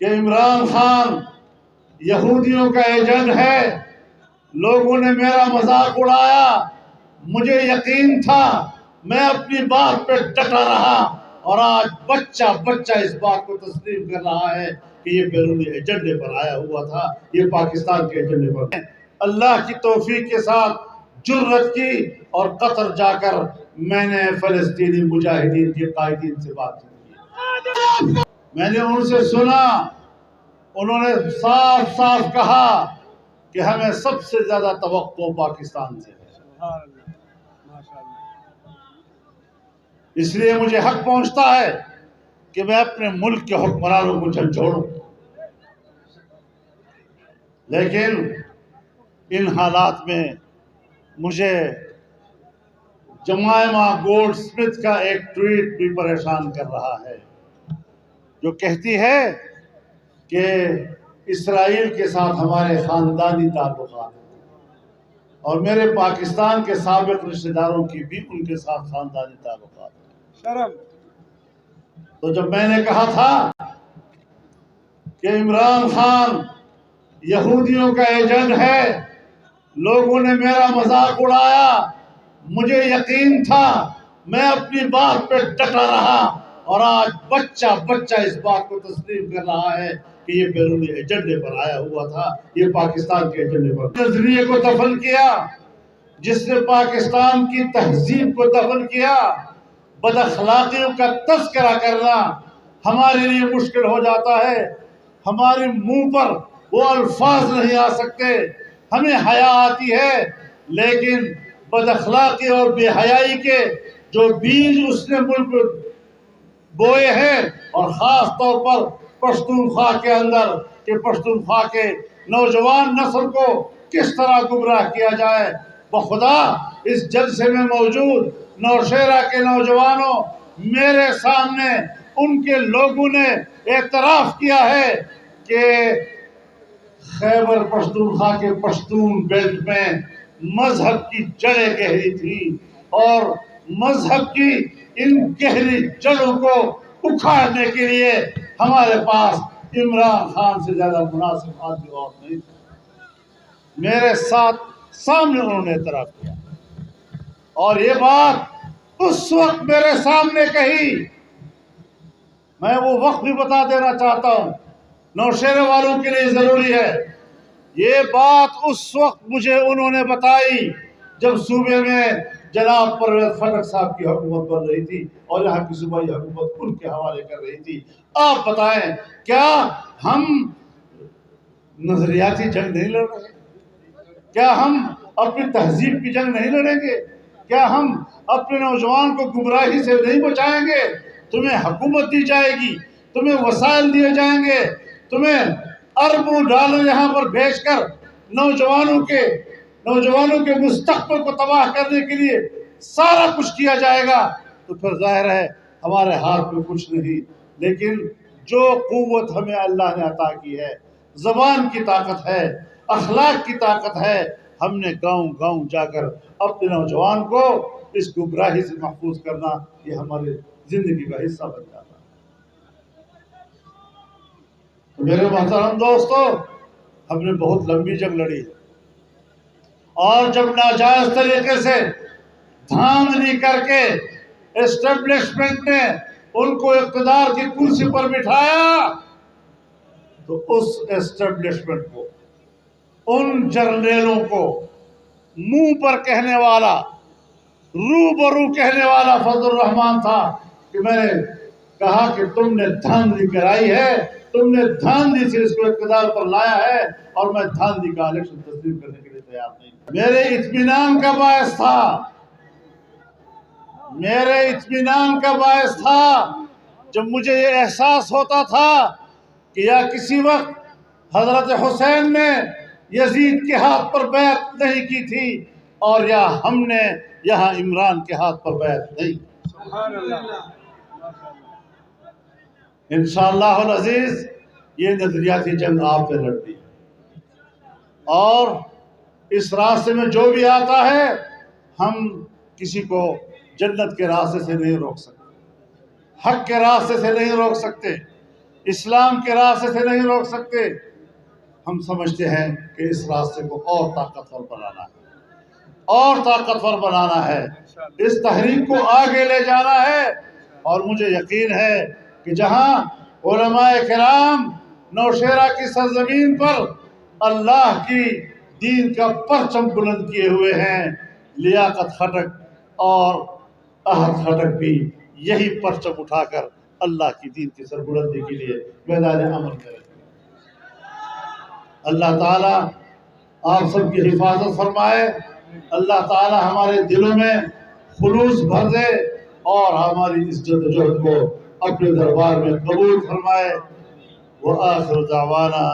کہ عمران خان یہودیوں کا ایجنٹ ہے. لوگوں نے میرا مذاق اڑایا، مجھے یقین تھا، میں اپنی بات پہ ڈٹا رہا، اور آج بچہ بچہ اس بات کو تسلیم کر رہا ہے کہ یہ بیرونی ایجنڈے پر آیا ہوا تھا، یہ پاکستان کے ایجنڈے پر. اللہ کی توفیق کے ساتھ جرأت کی اور قطر جا کر میں نے فلسطینی مجاہدین کے قائدین سے بات کی. میں نے ان سے سنا، انہوں نے صاف صاف کہا کہ ہمیں سب سے زیادہ توقع پاکستان سے ہے. اس لیے مجھے حق پہنچتا ہے کہ میں اپنے ملک کے حکمرانوں کو جھنجھوڑوں. لیکن ان حالات میں مجھے جمائما گولڈ سمتھ کا ایک ٹویٹ بھی پریشان کر رہا ہے، جو کہتی ہے کہ اسرائیل کے ساتھ ہمارے خاندانی تعلقات ہیں، اور میرے پاکستان کے سابق رشتہ داروں کی بھی ان کے ساتھ خاندانی تعلقات ہیں. شرم. تو جب میں نے کہا تھا کہ عمران خان یہودیوں کا ایجنٹ ہے، لوگوں نے میرا مذاق اڑایا، مجھے یقین تھا، میں اپنی بات پہ ڈٹا رہا، اور آج بچہ بچہ اس بات کو تسلیم کر رہا ہے کہ یہ بیرونی ایجنڈے پر آیا ہوا تھا، یہ پاکستان کے ایجنڈے پر. نظریے کو دفن کیا جس نے پاکستان کی تہذیب کو دفن کیا. بد اخلاقیوں کا تذکرہ کرنا ہمارے لیے مشکل ہو جاتا ہے، ہمارے منہ پر وہ الفاظ نہیں آ سکتے، ہمیں حیا آتی ہے، لیکن بد اخلاقی اور بے حیائی کے جو بیج اس نے ملک بوئے ہیں، اور خاص طور پر پشتونخوا کے اندر، کہ پشتونخوا کے نوجوان نسل کو کس طرح گمراہ کیا جائے. بخدا اس جلسے میں موجود نوشہرہ کے نوجوانوں، میرے سامنے ان کے لوگوں نے اعتراف کیا ہے کہ خیبر پختونخوا کے پشتون بیلٹ میں مذہب کی جڑیں گہری تھی، اور مذہب کی ان گہری جڑوں کو اکھاڑنے کے لیے ہمارے پاس عمران خان سے زیادہ مناسب آدمی اور نہیں تھا. میرے ساتھ سامنے انہوں نے اعتراف کیا، اور یہ بات اس وقت میرے سامنے کہی. میں وہ وقت بھی بتا دینا چاہتا ہوں، نوشہرے والوں کے لیے ضروری ہے. یہ بات اس وقت مجھے انہوں نے بتائی جب صوبے میں جناب پرویز خٹک صاحب کی حکومت بن رہی تھی، اور یہاں کی صوبائی حکومت ان کے حوالے کر رہی تھی. آپ بتائیں، کیا ہم نظریاتی جنگ نہیں لڑ رہے؟ کیا ہم اپنی تہذیب کی جنگ نہیں لڑیں گے؟ کیا ہم اپنے نوجوان کو گمراہی سے نہیں بچائیں گے؟ تمہیں حکومت دی جائے گی، تمہیں وسائل دیے جائیں گے، تمہیں اربوں ڈالر یہاں پر بھیج کر نوجوانوں کے مستقبل کو تباہ کرنے کے لیے سارا کچھ کیا جائے گا، تو پھر ظاہر ہے ہمارے ہاتھ میں کچھ نہیں. لیکن جو قوت ہمیں اللہ نے عطا کی ہے، زبان کی طاقت ہے، اخلاق کی طاقت ہے، ہم نے گاؤں گاؤں جا کر اپنے نوجوان کو اس گمراہی سے محفوظ کرنا، یہ ہمارے زندگی کا حصہ بن جاتا ہے. میرے محترم دوستو، ہم نے بہت لمبی جنگ لڑی ہے، اور جب ناجائز طریقے سے دھاندلی کر کے اسٹیبلشمنٹ نے ان کو اقتدار کی کرسی پر بٹھایا، تو اس اسٹیبلشمنٹ کو، ان جرنیلوں کو منہ پر کہنے والا، روبرو کہنے والا فضل الرحمان تھا کہ میں نے کہا کہ تم نے دھاندلی کرائی ہے، تم نے دھاندلی سے اس کو اقتدار پر لایا ہے، اور میں دھاندلی کا الیکشن تسلیم کرنے کے لیے تیار نہیں. میرے اطمینان کا باعث تھا جب مجھے یہ احساس ہوتا تھا کہ یا کسی وقت حضرت حسین نے یزید کے ہاتھ پر بیعت نہیں کی تھی، اور یا ہم نے یہاں عمران کے ہاتھ پر بیعت نہیں. سبحان اللہ. انشاءاللہ العزیز یہ نظریاتی جنگ آپ پہ لڑتی ہے، اور اس راستے میں جو بھی آتا ہے ہم کسی کو جنت کے راستے سے نہیں روک سکتے، حق کے راستے سے نہیں روک سکتے. اسلام کے راستے سے نہیں روک سکتے. ہم سمجھتے ہیں کہ اس راستے کو اور طاقتور بنانا ہے، اور طاقتور بنانا ہے، اس تحریک کو آگے لے جانا ہے. اور مجھے یقین ہے کہ جہاں علماء کرام نوشہرہ کی سرزمین پر اللہ کی دین کا پرچم بلند کیے ہوئے ہیں، لیاقت خٹک اور احد خٹک بھی یہی پرچم اٹھا کر اللہ کی دین کی سربلندی کے لیے میدان عمل کریں. اللہ تعالیٰ آپ سب کی حفاظت فرمائے. اللہ تعالیٰ ہمارے دلوں میں خلوص بھر دے اور ہماری اس جدوجہد کو اپنے دربار میں قبول فرمائے. وآخر دعوانا